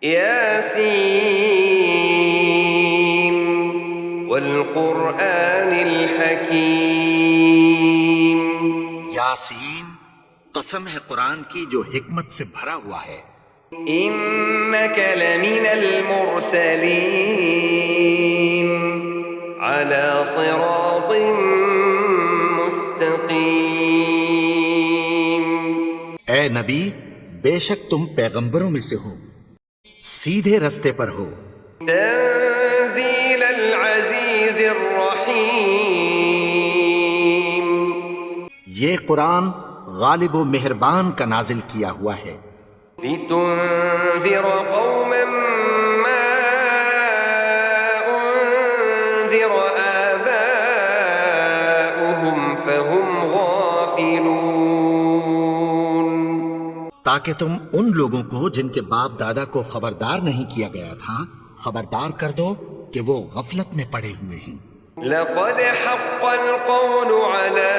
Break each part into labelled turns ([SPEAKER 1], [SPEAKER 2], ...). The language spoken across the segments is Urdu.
[SPEAKER 1] یاسین والقرآن الحکیم.
[SPEAKER 2] یاسین، قسم ہے قرآن کی جو حکمت سے بھرا ہوا ہے.
[SPEAKER 1] انک لمن المرسلین علی صراط مستقیم.
[SPEAKER 2] اے نبی، بے شک تم پیغمبروں میں سے ہو، سیدھے رستے پر ہو.
[SPEAKER 1] تنزیل العزیز الرحیم.
[SPEAKER 2] یہ قرآن غالب و مہربان کا نازل کیا ہوا ہے.
[SPEAKER 1] لتنذر قوما ما انذر آباؤهم فهم غافلون.
[SPEAKER 2] تاکہ تم ان لوگوں کو جن کے باپ دادا کو خبردار نہیں کیا گیا تھا خبردار کر دو کہ وہ غفلت میں پڑے ہوئے ہیں.
[SPEAKER 1] لقد حق القول على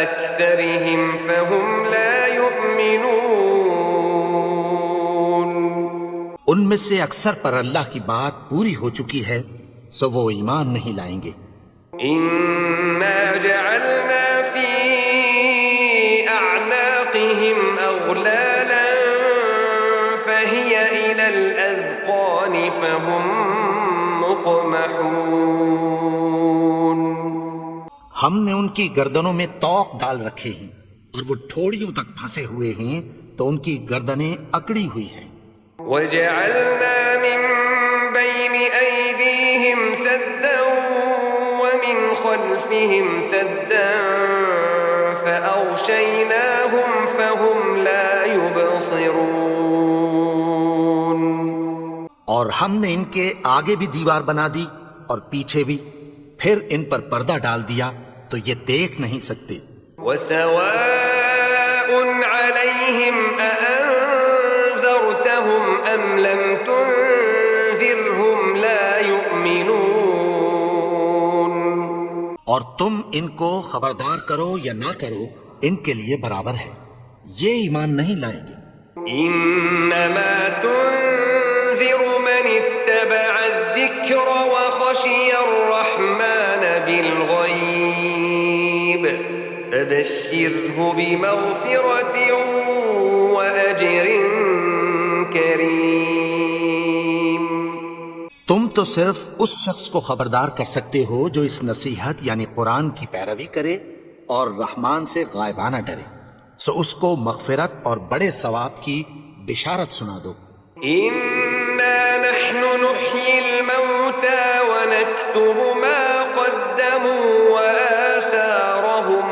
[SPEAKER 1] أكثرهم فهم لا يؤمنون.
[SPEAKER 2] ان میں سے اکثر پر اللہ کی بات پوری ہو چکی ہے سو وہ ایمان نہیں لائیں گے.
[SPEAKER 1] إنا جعلنا في أعناقهم أغلالا فهي إلى الأذقان فهم مقمحون.
[SPEAKER 2] ہم نے ان کی گردنوں میں طوق ڈال رکھے ہیں اور وہ ٹھوڑیوں تک پھنسے ہوئے ہیں تو ان کی گردنیں اکڑی ہوئی ہیں.
[SPEAKER 1] وجعلنا من بين أيديهم سدا ومن خلفهم سدا فأغشيناهم فهم لا يبصرون.
[SPEAKER 2] اور ہم نے ان کے آگے بھی دیوار بنا دی اور پیچھے بھی، پھر ان پر پردہ ڈال دیا تو یہ دیکھ نہیں سکتے.
[SPEAKER 1] وسواء عليهم أأنذرتهم أم لم تنذرهم لا يؤمنون.
[SPEAKER 2] اور تم ان کو خبردار کرو یا نہ کرو ان کے لیے برابر ہے، یہ ایمان نہیں لائیں گے.
[SPEAKER 1] انما تنذر من اتبع الذکر وخشی الرحمن بالغیب فبشره بمغفرة وأجر کریم.
[SPEAKER 2] تم تو صرف اس شخص کو خبردار کر سکتے ہو جو اس نصیحت یعنی قرآن کی پیروی کرے اور رحمان سے غائبانہ ڈرے، سو اس کو مغفرت اور بڑے ثواب کی بشارت سنا دو.
[SPEAKER 1] انا نحن نحيي الموتى ونكتب ما قدموا وآثارهم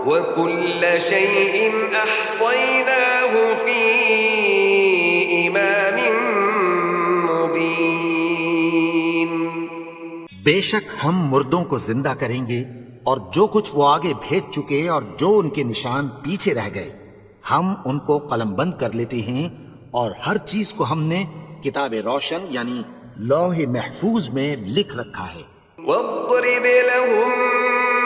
[SPEAKER 1] وكل شيء أحصيناه في إمام مبين.
[SPEAKER 2] بے شک ہم مردوں کو زندہ کریں گے اور جو کچھ وہ آگے بھیج چکے اور جو ان کے نشان پیچھے رہ گئے ہم ان کو قلم بند کر لیتے ہیں اور ہر چیز کو ہم نے کتاب روشن یعنی لوح محفوظ میں لکھ رکھا ہے.
[SPEAKER 1] واضرب لهم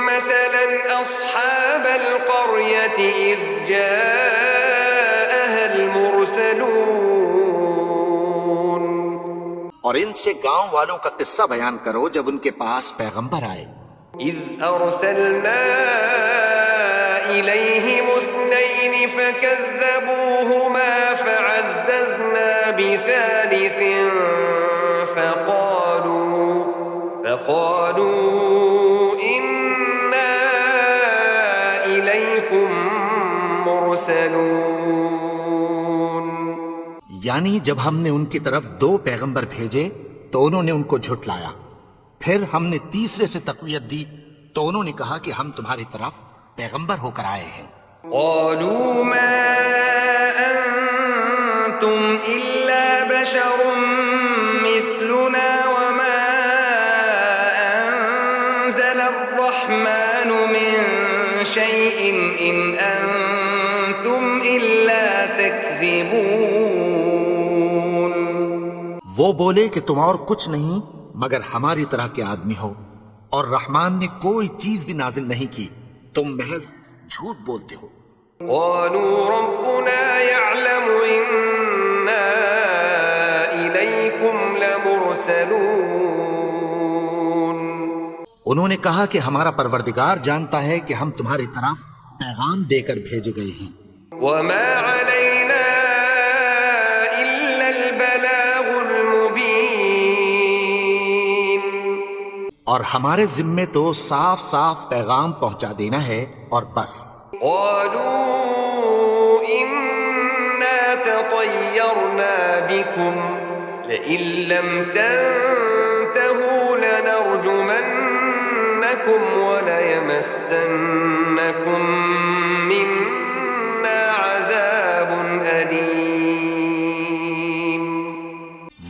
[SPEAKER 1] مثلا أصحاب القرية إذ جاءها المرسلون.
[SPEAKER 2] اور ان سے گاؤں والوں کا قصہ بیان کرو جب ان کے پاس پیغمبر آئے.
[SPEAKER 1] إذ أرسلنا إليهم اثنين فكذبوهما فعززنا بثالث فقالوا إنا إليكم مرسلون.
[SPEAKER 2] یعنی جب ہم نے ان کی طرف 2 پیغمبر بھیجے تو انہوں نے ان کو جھٹلایا، پھر ہم نے تیسرے سے تقویت دی تو انہوں نے کہا کہ ہم تمہاری طرف پیغمبر ہو کر آئے ہیں.
[SPEAKER 1] قالوا ما أنتم إلا بشر مثلنا وما أنزل الرحمن من شيء إن أنتم إلا تكذبون.
[SPEAKER 2] وہ بولے کہ تم اور کچھ نہیں مگر ہماری طرح کے آدمی ہو اور رحمان نے کوئی چیز بھی نازل نہیں کی، تم محض جھوٹ بولتے ہو.
[SPEAKER 1] قالوا ربنا يعلم إنا المرسلون
[SPEAKER 2] انہوں نے کہا کہ ہمارا پروردگار جانتا ہے کہ ہم تمہاری طرف پیغام دے کر بھیجے گئے ہیں،
[SPEAKER 1] وما علينا إلا البلاغ المبين
[SPEAKER 2] اور ہمارے ذمے تو صاف صاف پیغام پہنچا دینا ہے اور بس۔
[SPEAKER 1] قالوا إنا تطيرنا بكم لئن لم تنتهوا لنرجمنكم وليمسنكم منا عذاب أليم۔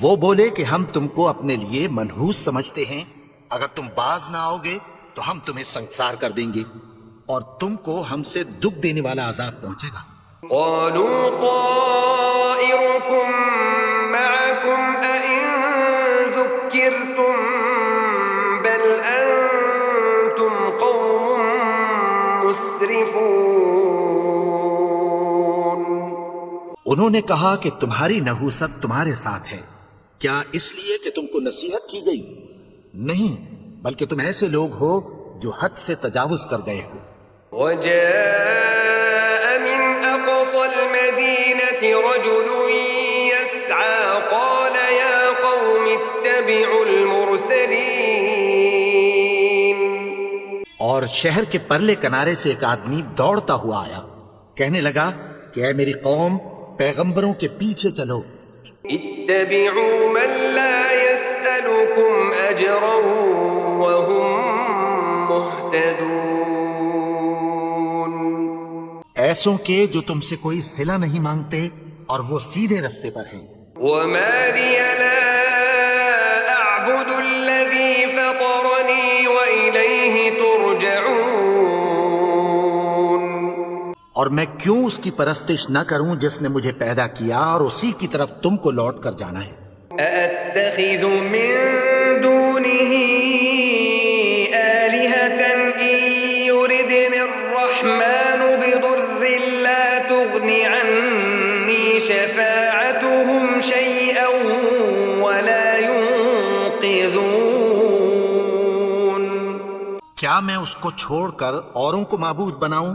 [SPEAKER 2] وہ بولے کہ ہم تم کو اپنے لیے منحوس سمجھتے ہیں، اگر تم باز نہ آؤ گے تو ہم تمہیں سنسار کر دیں گے اور تم کو ہم سے دکھ دینے والا عذاب پہنچے گا۔
[SPEAKER 1] قالوا طائركم معكم أئن ذكرتم بل أنتم قوم مسرفون۔
[SPEAKER 2] انہوں نے کہا کہ تمہاری نحوست تمہارے ساتھ ہے، کیا اس لیے کہ تم کو نصیحت کی گئی؟ نہیں، بلکہ تم ایسے لوگ ہو جو حد سے تجاوز کر گئے ہو۔
[SPEAKER 1] وجاء من أقصى المدينة رجل يسعى قال يا قوم اتبعوا المرسلين۔
[SPEAKER 2] اور شہر کے پرلے کنارے سے ایک آدمی دوڑتا ہوا آیا، کہنے لگا کہ اے میری قوم، پیغمبروں کے پیچھے چلو۔
[SPEAKER 1] اتبعوا من لا يسألكم أجرا وهم مهتدون۔
[SPEAKER 2] ایسوں کے جو تم سے کوئی صلہ نہیں مانگتے اور وہ سیدھے رستے پر ہیں۔
[SPEAKER 1] وما لي لا أعبد الذي فطرني وإليه ترجعون۔
[SPEAKER 2] اور میں کیوں اس کی پرستش نہ کروں جس نے مجھے پیدا کیا اور اسی کی طرف تم کو لوٹ کر جانا ہے۔
[SPEAKER 1] أأتخذ من دونه آلهة إن يردني الرحمن بضر لا تغن عني شفاعتهم شيئا ولا ينقذون۔
[SPEAKER 2] کیا میں اس کو چھوڑ کر اوروں کو معبود بناؤں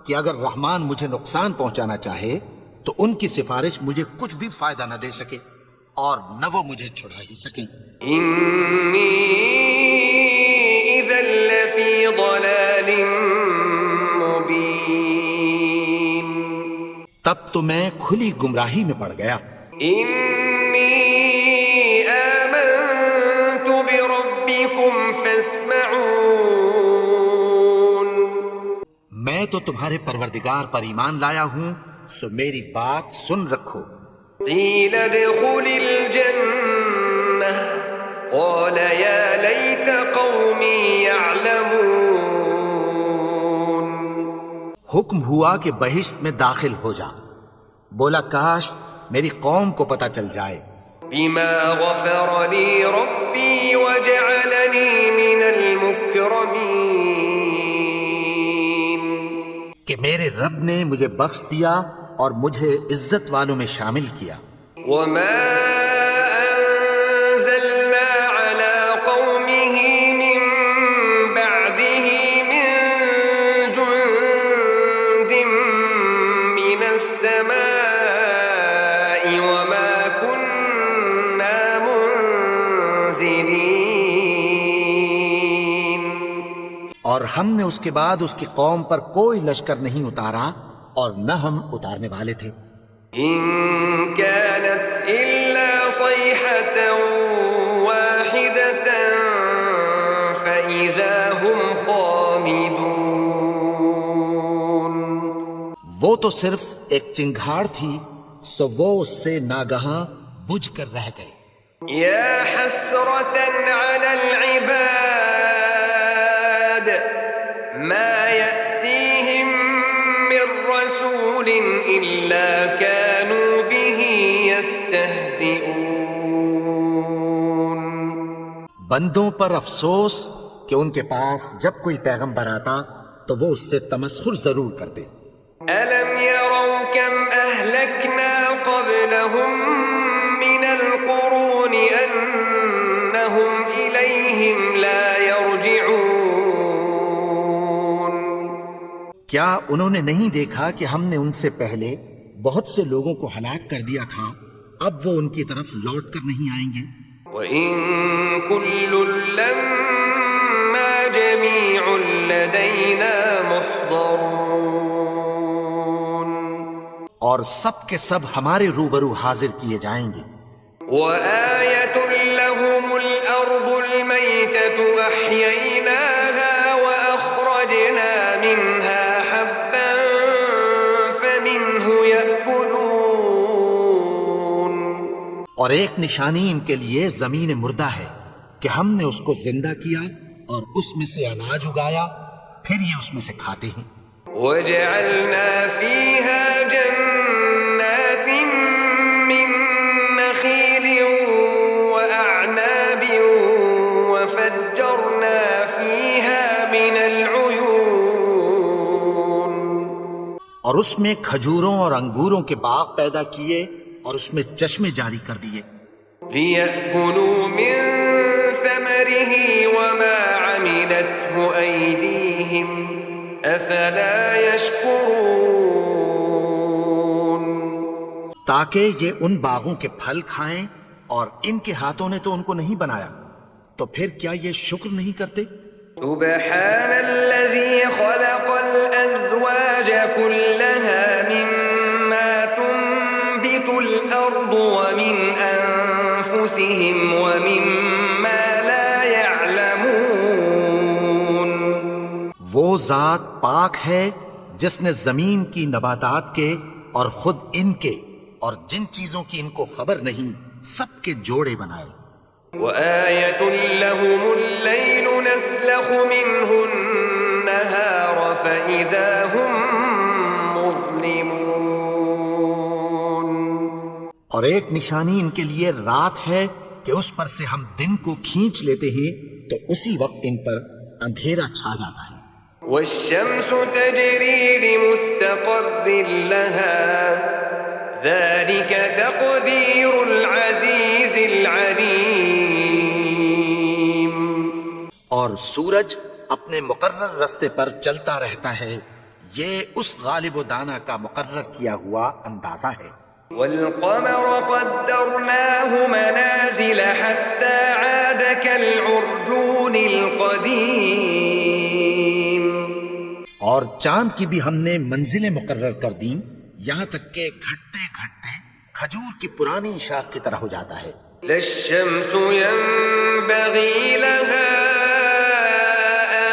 [SPEAKER 2] کہ اگر رحمان مجھے نقصان پہنچانا چاہے تو ان کی سفارش مجھے کچھ بھی فائدہ نہ دے سکے اور نہ وہ مجھے چھڑا ہی سکیں۔
[SPEAKER 1] إني إذا لفي ضلال مبين۔
[SPEAKER 2] تب تو میں کھلی گمراہی میں پڑ گیا۔
[SPEAKER 1] إني آمنت بربكم فاسمعون۔
[SPEAKER 2] میں تو تمہارے پروردگار پر ایمان لایا ہوں، سو میری بات سن رکھو۔
[SPEAKER 1] قيل ادخل الجنة قال يا ليت قومي يعلمون۔
[SPEAKER 2] حکم ہوا کہ بہشت میں داخل ہو جا، بولا کاش میری قوم کو پتہ چل جائے۔
[SPEAKER 1] بما غفر لي ربي وجعلني من المكرمين۔
[SPEAKER 2] کہ میرے رب نے مجھے بخش دیا اور مجھے عزت والوں میں شامل کیا۔
[SPEAKER 1] وما أنزلنا على قومه من بعده من جند من السماء وما كنا منزلين۔
[SPEAKER 2] اور ہم نے اس کے بعد اس کی قوم پر کوئی لشکر نہیں اتارا اور نہ ہم اتارنے والے تھے۔
[SPEAKER 1] إن كانت إلا صيحة واحدة فإذا هم خامدون۔
[SPEAKER 2] وہ تو صرف ایک چنگھاڑ تھی، سو وہ اس سے ناگہاں بجھ کر رہ گئے۔
[SPEAKER 1] يا حسرة على العباد ما يأتيهم من رسول إلا كانوا به يستهزئون۔
[SPEAKER 2] بندوں پر افسوس کہ ان کے پاس جب کوئی پیغمبر آتا تو وہ اس سے تمسخر ضرور کرتے۔
[SPEAKER 1] ألم يروا كم أهلكنا قبلهم من القرون
[SPEAKER 2] کیا انہوں نے نہیں دیکھا کہ ہم نے ان سے پہلے بہت سے لوگوں کو ہلاک کر دیا تھا، اب وہ ان کی طرف لوٹ کر نہیں آئیں گے؟
[SPEAKER 1] وَإِن كُلٌّ لَّمَّا جَمِيعٌ لَّدَيْنَا مُحْضَرُونَ،
[SPEAKER 2] اور سب کے سب ہمارے روبرو حاضر کیے جائیں گے۔
[SPEAKER 1] وَآيَةٌ لَّهُمُ الْأَرْضُ الْمَيْتَةُ أَحْيَيْنَاهَا وَأَخْرَجْنَا مِنْهَا حَبًّا فَمِنْهُ يَأْكُلُونَ،
[SPEAKER 2] اور ایک نشانی ان کے لیے زمین مردہ ہے کہ ہم نے اس کو زندہ کیا اور اس میں سے اناج اگایا، پھر یہ اس میں سے کھاتے ہیں۔
[SPEAKER 1] وَجَعَلْنَا فِيهَا جَنَّاتٍ مِّن نَّخِيلٍ وَأَعْنَابٍ وَفَجَّرْنَا فِيهَا مِنَ الْعُيُونِ،
[SPEAKER 2] اور اس میں کھجوروں اور انگوروں کے باغ پیدا کیے اور اس میں چشمے جاری کر دیے،
[SPEAKER 1] لِيَأْكُلُوا مِن ثَمَرِهِ وَمَا عَمِلَتْهُ أَيْدِيهِمْ أَفَلَا يَشْكُرُونَ،
[SPEAKER 2] تاکہ یہ ان باغوں کے پھل کھائیں، اور ان کے ہاتھوں نے تو ان کو نہیں بنایا، تو پھر کیا یہ شکر نہیں کرتے؟
[SPEAKER 1] سبحان الذي خلق الأزواج كلها مما تنبت الأرض ومن أنفسهم ومما لا يعلمون،
[SPEAKER 2] وہ ذات پاک ہے جس نے زمین کی نباتات کے اور خود ان کے اور جن چیزوں کی ان کو خبر نہیں سب کے جوڑے بنائے۔
[SPEAKER 1] وآية لهم الليل نسلخ منه النهار فإذا هم مظلمون،
[SPEAKER 2] اور ایک نشانی ان کے لیے رات ہے کہ اس پر سے ہم دن کو کھینچ لیتے ہیں تو اسی وقت ان پر اندھیرا چھا جاتا ہے۔
[SPEAKER 1] والشمس تجري لمستقر لها ذلك تقدير العزيز العليم،
[SPEAKER 2] اور سورج اپنے مقرر راستے پر چلتا رہتا ہے، یہ اس غالب و دانا کا مقرر کیا ہوا اندازہ ہے۔
[SPEAKER 1] والقمر قدرناه منازل حتى عاد كالعرجون القديم،
[SPEAKER 2] اور چاند کی بھی ہم نے منزلیں مقرر کر دیں، یہاں تک کہ گھٹتے گھٹتے کھجور کی پرانی شاخ کی طرح ہو جاتا ہے۔
[SPEAKER 1] لا الشمس ينبغي لها أن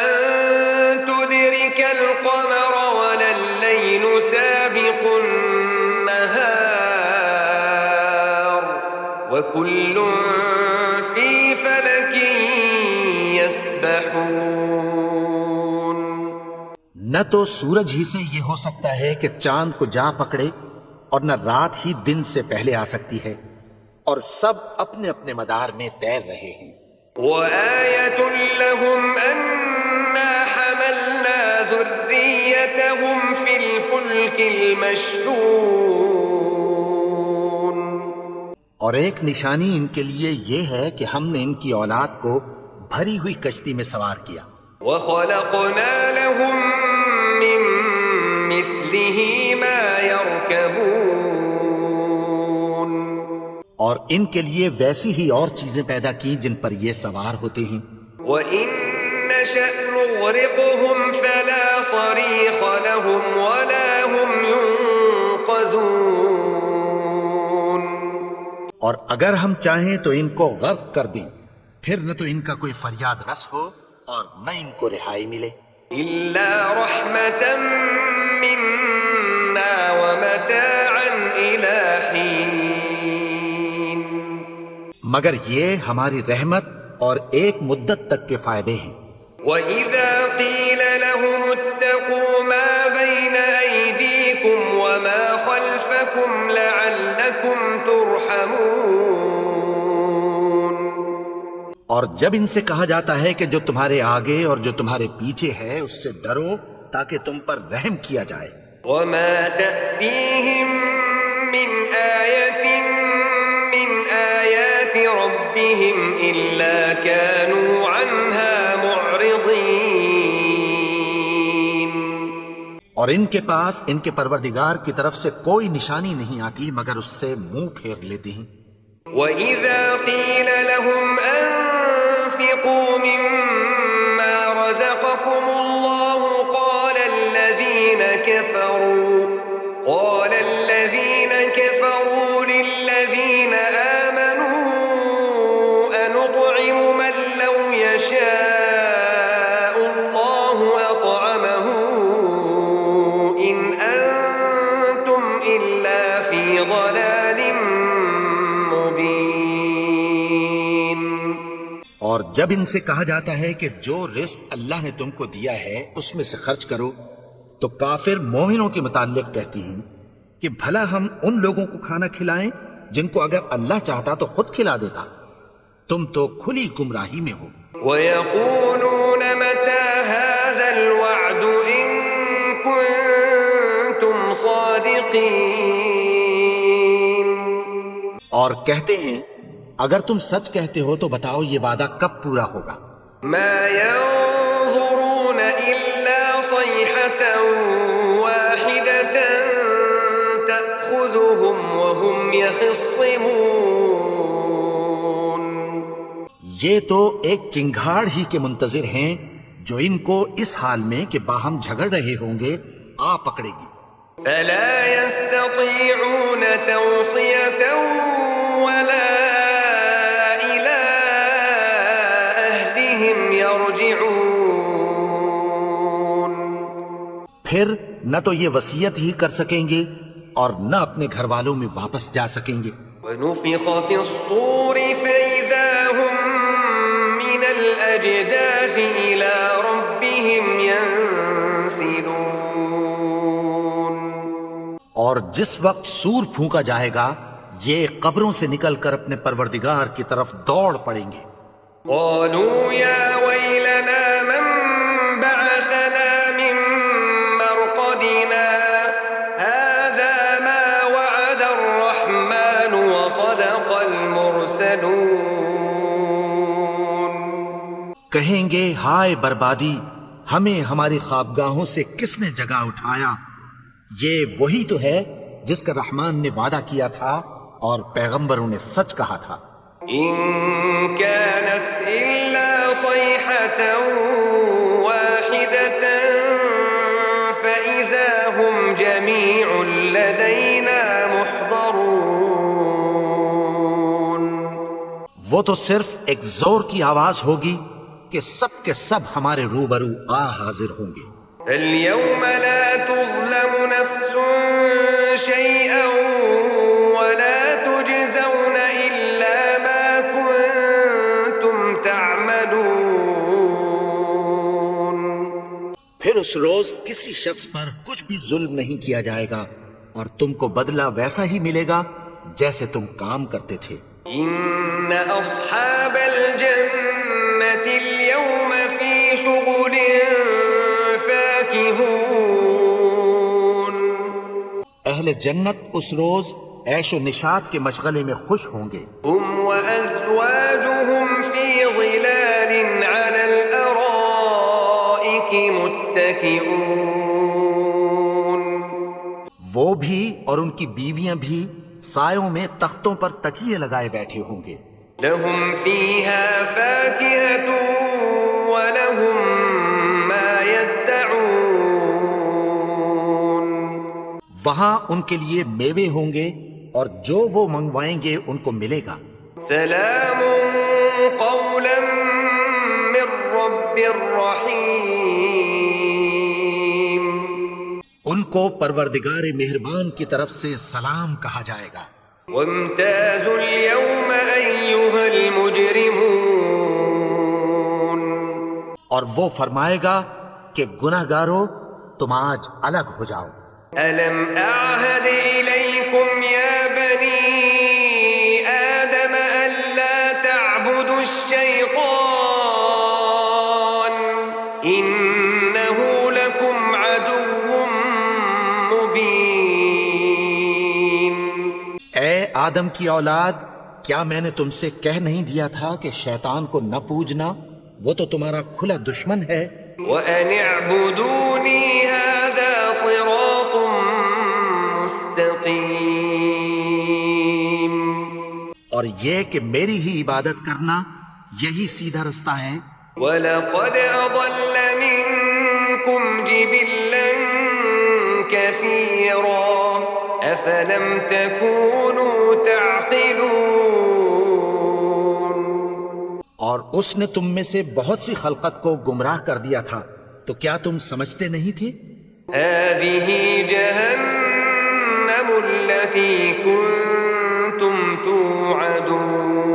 [SPEAKER 1] تدرك القمر ولا الليل سابق النهار وكل في فلك يسبحون،
[SPEAKER 2] نہ تو سورج ہی سے یہ ہو سکتا ہے کہ چاند کو جا پکڑے، اور نہ رات ہی دن سے پہلے آ سکتی ہے، اور سب اپنے اپنے مدار میں تیر رہے ہیں۔
[SPEAKER 1] وآية لهم أنا حملنا ذريتهم في الفلك المشحون،
[SPEAKER 2] اور ایک نشانی ان کے لیے یہ ہے کہ ہم نے ان کی اولاد کو بھری ہوئی کشتی میں سوار کیا،
[SPEAKER 1] وخلقنا لهم من مثله ما يركبون،
[SPEAKER 2] اور ان کے لیے ویسی ہی اور چیزیں پیدا کی جن پر یہ سوار ہوتے ہیں۔
[SPEAKER 1] وإن نشأ نغرقهم فلا صريخ لهم ولا هم ينقذون،
[SPEAKER 2] اور اگر ہم چاہیں تو ان کو غرق کر دیں، پھر نہ تو ان کا کوئی فریاد رس ہو اور نہ ان کو رہائی ملے۔
[SPEAKER 1] إلا رحمة منا ومتاعا إلى حين،
[SPEAKER 2] مگر یہ ہماری رحمت اور ایک مدت تک کے فائدے ہیں۔
[SPEAKER 1] وإذا قيل لهم اتقوا ما بين أيديكم وما خلفكم لعلكم ترحمون،
[SPEAKER 2] اور جب ان سے کہا جاتا ہے کہ جو تمہارے آگے اور جو تمہارے پیچھے ہے اس سے ڈرو تاکہ تم پر رحم کیا جائے۔
[SPEAKER 1] وما تأتيهم من آية من آيات ربهم إلا كانوا عنها معرضين،
[SPEAKER 2] اور ان کے پاس ان کے پروردگار کی طرف سے کوئی نشانی نہیں آتی مگر اس سے منہ پھیر لیتے ہیں۔
[SPEAKER 1] وَإِذَا قِيلَ لَهُمْ أَنفِقُوا مِمَّا رَزَقَكُمُ اللَّهُ قَالَ الَّذِينَ كَفَرُوا لِلَّذِينَ آمَنُوا أَنُطْعِمُ مَن لَّوْ يَشَاءُ اللَّهُ أَطْعَمَهُ إِنْ أَنتُمْ إِلَّا فِي ضَلَالٍ مُّبِينٍ۔
[SPEAKER 2] اور جب ان سے کہا جاتا ہے کہ جو رزق اللہ نے تم کو دیا ہے اس میں سے خرچ کرو، تو کافر مومنوں کے متعلق کہتی ہیں کہ بھلا ہم ان لوگوں کو کھانا کھلائیں جن کو اگر اللہ چاہتا تو خود کھلا دیتا، تم تو کھلی گمراہی میں ہو۔
[SPEAKER 1] وَيَقُولُونَ مَتَى هَذَا الْوَعْدُ إِن كُنتُمْ صَادِقِينَ۔
[SPEAKER 2] اور کہتے ہیں اگر تم سچ کہتے ہو تو بتاؤ یہ وعدہ کب پورا ہوگا؟
[SPEAKER 1] مَا يَنظُرُونَ إِلَّا صَيْحَةً وَاحِدَةً تَأْخُذُهُمْ وَهُمْ يَخِصِّمُونَ۔
[SPEAKER 2] یہ تو ایک چنگھاڑ ہی کے منتظر ہیں جو ان کو اس حال میں کہ باہم جھگڑ رہے ہوں گے آ پکڑے گی۔
[SPEAKER 1] فَلَا يَسْتَطِيعُونَ تَوْصِيَةً وَلَا إِلَىٰ أَهْلِهِمْ يَرْجِعُونَ۔
[SPEAKER 2] پھر نہ تو یہ وصیت ہی کر سکیں گے اور نہ اپنے گھر والوں میں واپس جا سکیں گے۔
[SPEAKER 1] وَنُفِخَ فِي الصُّورِ فَإِذَا هُم مِّنَ الْأَجْدَاثِ إِلَىٰ رَبِّهِمْ يَنسِلُونَ۔
[SPEAKER 2] اور جس وقت سور پھونکا جائے گا یہ قبروں سے نکل کر اپنے پروردگار کی طرف دوڑ پڑیں گے۔
[SPEAKER 1] قَالُوا يَا وَيْلَنَا مَن بَعَثَنَا مِن مَّرْقَدِنَا هَٰذَا مَا وَعَدَ الرَّحْمَٰنُ وَصَدَقَ الْمُرْسَلُونَ۔
[SPEAKER 2] کہیں گے ہائے بربادی، ہمیں ہماری خوابگاہوں سے کس نے جگا اٹھایا؟ یہ وہی تو ہے جس کا رحمان نے وعدہ کیا تھا اور پیغمبروں نے سچ کہا تھا۔
[SPEAKER 1] إِن كَانَتْ إِلَّا صَيْحَةً وَاحِدَةً فَإِذَا هُمْ جَمِيعٌ لَدَيْنَا مُحْضَرُونَ۔
[SPEAKER 2] وہ تو صرف ایک زور کی آواز ہوگی کہ سب کے سب ہمارے روبرو آ حاضر ہوں گے۔
[SPEAKER 1] فَالْيَوْمَ لَا تُظْلَمُ نَفْسٌ شَيْئًا وَلَا تُجْزَوْنَ إِلَّا مَا كُنتُمْ تَعْمَلُونَ۔
[SPEAKER 2] پھر اس روز کسی شخص پر کچھ بھی ظلم نہیں کیا جائے گا اور تم کو بدلہ ویسا ہی ملے گا جیسے تم کام کرتے تھے۔
[SPEAKER 1] إِنَّ أَصْحَابَ الْجَنَّةِ الْيَوْمَ فِي شُغُلٍ فَاكِهُونَ۔
[SPEAKER 2] اہل جنت اس روز عیش و نشاط کے مشغلے میں خوش ہوں گے۔
[SPEAKER 1] هُمْ وَأَزْوَاجُهُمْ فِي ظِلَالٍ عَلَى الْأَرَائِكِ مُتَّكِئُونَ۔
[SPEAKER 2] وہ بھی اور ان کی بیویاں بھی سایوں میں تختوں پر تکیے لگائے بیٹھے ہوں گے۔
[SPEAKER 1] لَهُمْ فِيهَا فَاكِهَةٌ وَلَهُم مَّا يَدَّعُونَ۔
[SPEAKER 2] وہاں ان کے لیے میوے ہوں گے اور جو وہ منگوائیں گے ان کو ملے گا۔
[SPEAKER 1] سلام قولا من رب رحیم۔
[SPEAKER 2] ان کو پروردگار مہربان کی طرف سے سلام کہا جائے گا۔
[SPEAKER 1] وامتازوا اليوم أيها المجرمون۔
[SPEAKER 2] اور وہ فرمائے گا کہ گناہگارو تم آج الگ ہو جاؤ۔
[SPEAKER 1] ألم أعهد إليكم يا بني آدم ألا تعبدوا الشيطان إنه لكم عدو مبين۔
[SPEAKER 2] اے آدم کی اولاد، کیا میں نے تم سے کہہ نہیں دیا تھا کہ شیطان کو نہ پوجنا، وہ تو تمہارا کھلا دشمن ہے۔
[SPEAKER 1] وَأَنِ اعْبُدُونِي هَذَا صراط مستقیم.
[SPEAKER 2] اور یہ کہ میری ہی عبادت کرنا یہی سیدھا رستہ ہے.
[SPEAKER 1] وَلَقَدْ أَضَلَّ مِنكُمْ جِبِلًّا كَثِيرًا أَفَلَمْ تَكُونُوا تَعْقِلُونَ.
[SPEAKER 2] اور اس نے تم میں سے بہت سی خلقت کو گمراہ کر دیا تھا، تو کیا تم سمجھتے نہیں تھے؟
[SPEAKER 1] هَذِهِ جَهَنَّمُ الَّتِي كُنتُمْ تُوعَدُونَ.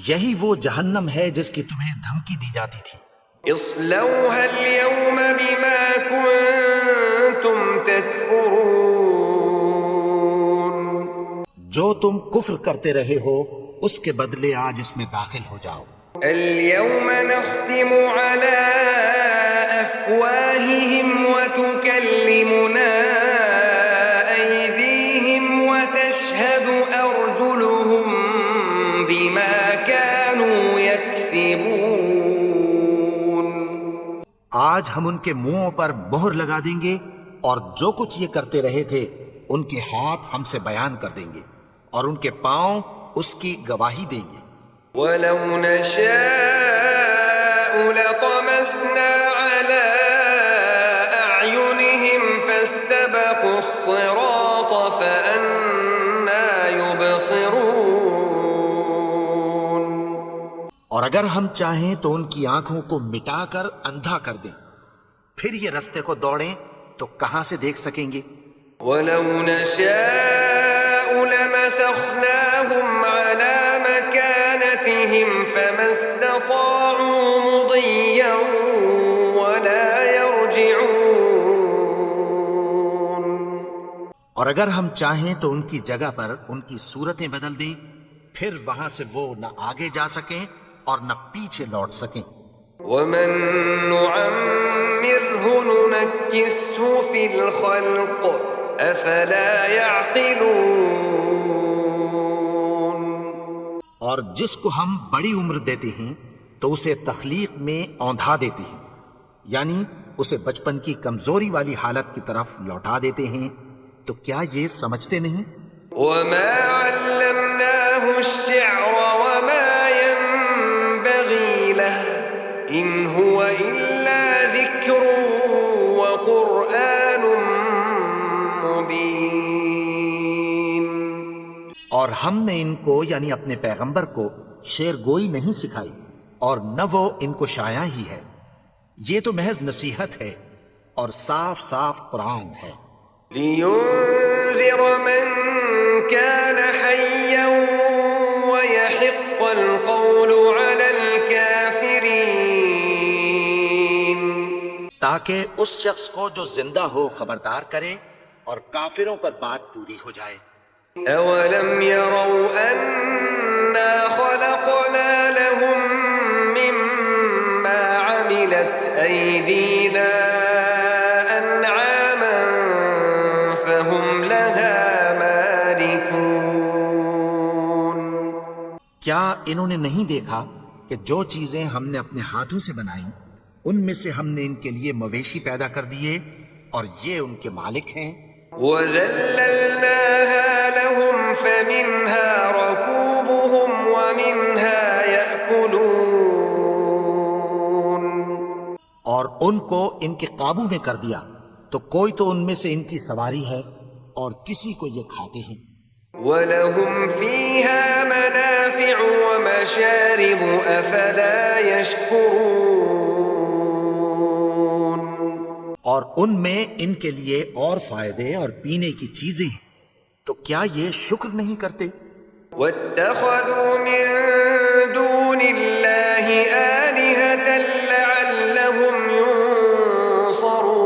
[SPEAKER 2] یہی وہ جہنم ہے جس کی تمہیں دھمکی دی جاتی تھی.
[SPEAKER 1] اصلوها اليوم بما كنتم تكفرون.
[SPEAKER 2] جو تم کفر کرتے رہے ہو اس کے بدلے آج اس میں داخل ہو جاؤ.
[SPEAKER 1] اليوم نختم على أفواههم وتكلمنا أيديهم وتشهد أرجلهم بما كانوا يكسبون.
[SPEAKER 2] آج ہم ان کے منہوں پر مہر لگا دیں گے اور جو کچھ یہ کرتے رہے تھے ان کے ہاتھ ہم سے بیان کر دیں گے اور ان کے پاؤں اس کی گواہی دیں گے.
[SPEAKER 1] ولو نشاء لطمسنا على أعينهم فاستبقوا الصراط فأنى يبصرون.
[SPEAKER 2] اور اگر ہم چاہیں تو ان کی آنکھوں کو مٹا کر اندھا کر دیں، پھر یہ رستے کو دوڑیں تو کہاں سے دیکھ سکیں گے.
[SPEAKER 1] ولو نشاء لمسخناهم على مكانتهم فما استطاعوا مضيا ولا يرجعون.
[SPEAKER 2] اور اگر ہم چاہیں تو ان کی جگہ پر ان کی صورتیں بدل دیں، پھر وہاں سے وہ نہ آگے جا سکیں اور نہ پیچھے لوٹ سکیں.
[SPEAKER 1] ومن نعمره ننكسه في الخلق افلا يعقلون.
[SPEAKER 2] اور جس کو ہم بڑی عمر دیتے ہیں تو اسے تخلیق میں اوندھا دیتے ہیں، یعنی اسے بچپن کی کمزوری والی حالت کی طرف لوٹا دیتے ہیں. تو کیا یہ سمجھتے نہیں؟
[SPEAKER 1] وما علمناه الشعر وما ينبغي له ان هو الا ذكر وقرآن مبين.
[SPEAKER 2] اور ہم نے ان کو یعنی اپنے پیغمبر کو شعر گوئی نہیں سکھائی اور نہ وہ ان کو شاعر ہی ہے، یہ تو محض نصیحت ہے اور صاف صاف قرآن ہے.
[SPEAKER 1] لينذر من كان حيا ويحق القول على الكافرين.
[SPEAKER 2] تاکہ اس شخص کو جو زندہ ہو خبردار کرے اور کافروں پر بات پوری ہو جائے.
[SPEAKER 1] أولم يروا أنا خلقنا لهم مما عملت أيدينا أنعاما فهم لها مالكون.
[SPEAKER 2] کیا انہوں نے نہیں دیکھا کہ جو چیزیں ہم نے اپنے ہاتھوں سے بنائیں ان میں سے ہم نے ان کے لیے مویشی پیدا کر دیے اور یہ ان کے مالک ہیں.
[SPEAKER 1] وَذَلَّلْنَاهَا لَهُمْ فَمِنْهَا رَكُوبُهُمْ وَمِنْهَا يَأْكُلُونَ.
[SPEAKER 2] اور ان کو ان کے قابو میں کر دیا تو کوئی تو ان میں سے ان کی سواری ہے اور کسی کو یہ کھاتے ہیں.
[SPEAKER 1] وَلَهُمْ فِيهَا مَنَافِعُ وَمَشَارِبُ أَفَلَا يَشْكُرُونَ.
[SPEAKER 2] اور ان میں ان کے لیے اور فائدے اور پینے کی چیزیں ہیں، تو کیا یہ شکر نہیں کرتے؟
[SPEAKER 1] وَاتَّخَذُوا مِن دُونِ اللَّهِ آلِهَةً لَعَلَّهُمْ يُنصَرُونَ.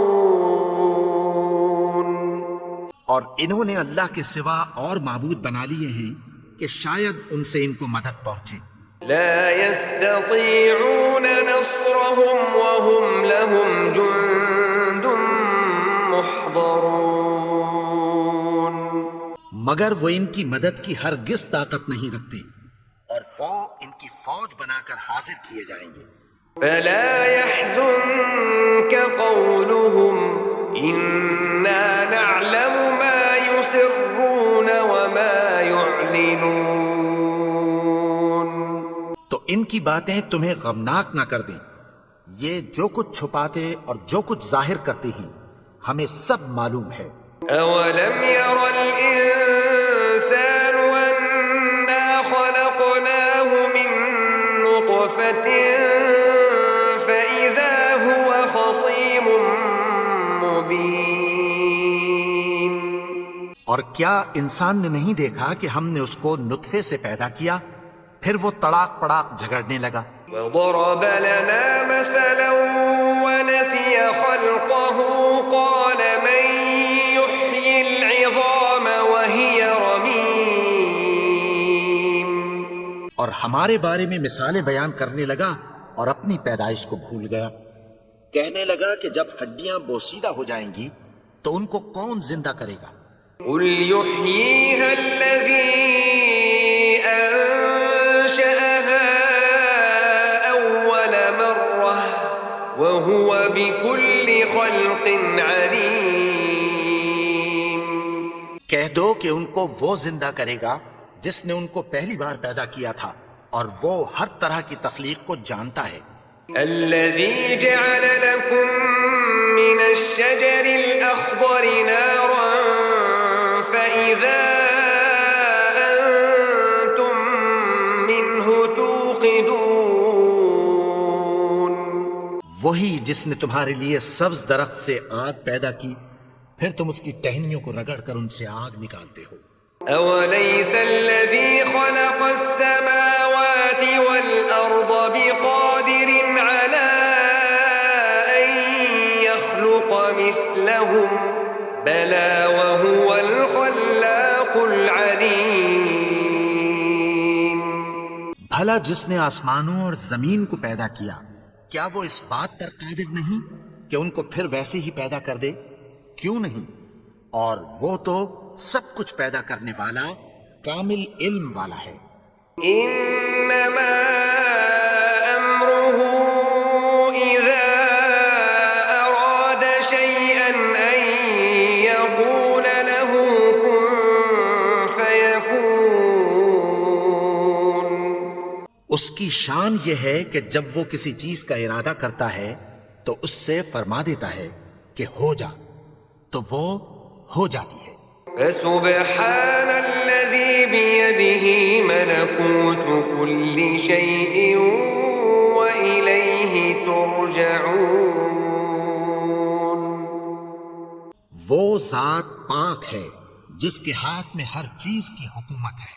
[SPEAKER 2] اور انہوں نے اللہ کے سوا اور معبود بنا لیے ہیں کہ شاید ان سے ان کو مدد پہنچے.
[SPEAKER 1] لا يستطيعون نصرهم وهم لهم جند محضرون.
[SPEAKER 2] مگر وہ ان کی مدد کی ہرگز طاقت نہیں رکھتے اور وہ ان کی فوج بنا کر حاضر کیے جائیں گے.
[SPEAKER 1] فلا يحزنك قولهم إنا نعلم ما يسرون وما يعلنون.
[SPEAKER 2] تو ان کی باتیں تمہیں غمناک نہ کر دیں. یہ جو کچھ چھپاتے اور جو کچھ ظاہر کرتے ہیں ہمیں سب معلوم ہے.
[SPEAKER 1] أولم ير الإنسان أنا خلقناه من نطفة فإذا هو خصيم مبين.
[SPEAKER 2] اور کیا انسان نے نہیں دیکھا کہ ہم نے اس کو نطفے سے پیدا کیا پھر وہ تڑاک پڑاک جھگڑنے لگا.
[SPEAKER 1] وضرب لنا مثلا ونسي خلقه قال من يحيي العظام وهي رميم.
[SPEAKER 2] اور ہمارے بارے میں مثالیں بیان کرنے لگا اور اپنی پیدائش کو بھول گیا. کہنے لگا کہ جب ہڈیاں بوسیدہ ہو جائیں گی تو ان کو کون زندہ کرے گا؟
[SPEAKER 1] قل يحييها الذي أنشأها أول مرة وهو بكل خلق عليم.
[SPEAKER 2] کہہ دو کہ ان کو وہ زندہ کرے گا جس نے ان کو پہلی بار پیدا کیا تھا اور وہ ہر طرح کی تخلیق کو جانتا ہے.
[SPEAKER 1] الذي جعل لكم من الشجر الأخضر نارا فإذا أنتم منه توقدون.
[SPEAKER 2] وہی جس نے تمہارے لیے سبز درخت سے آگ پیدا کی پھر تم اس کی ٹہنیوں کو رگڑ کر ان سے آگ نکالتے ہو.
[SPEAKER 1] أوليس الذي خلق السماوات والأرض بقادر على أن يخلق مثلهم بلى وهو الخلاق العليم.
[SPEAKER 2] بھلا جس نے آسمانوں اور زمین کو پیدا کیا کیا وہ اس بات پر قادر نہیں کہ ان کو پھر ویسے ہی پیدا کر دے؟ کیوں نہیں؟ اور وہ تو سب کچھ پیدا کرنے والا کامل علم والا ہے.
[SPEAKER 1] إنما أمره إذا أراد شيئا أن يقول له كن فيكون.
[SPEAKER 2] اس کی شان یہ ہے کہ جب وہ کسی چیز کا ارادہ کرتا ہے تو اس سے فرما دیتا ہے کہ ہو جا تو وہ ہو جاتی ہے.
[SPEAKER 1] فسبحان الذي بيده ملكوت كل شيء وإليه ترجعون.
[SPEAKER 2] وہ ذات پاک ہے جس کے ہاتھ میں ہر چیز کی حکومت ہے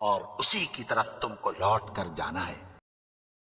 [SPEAKER 2] اور اسی کی طرف تم کو لوٹ کر جانا ہے.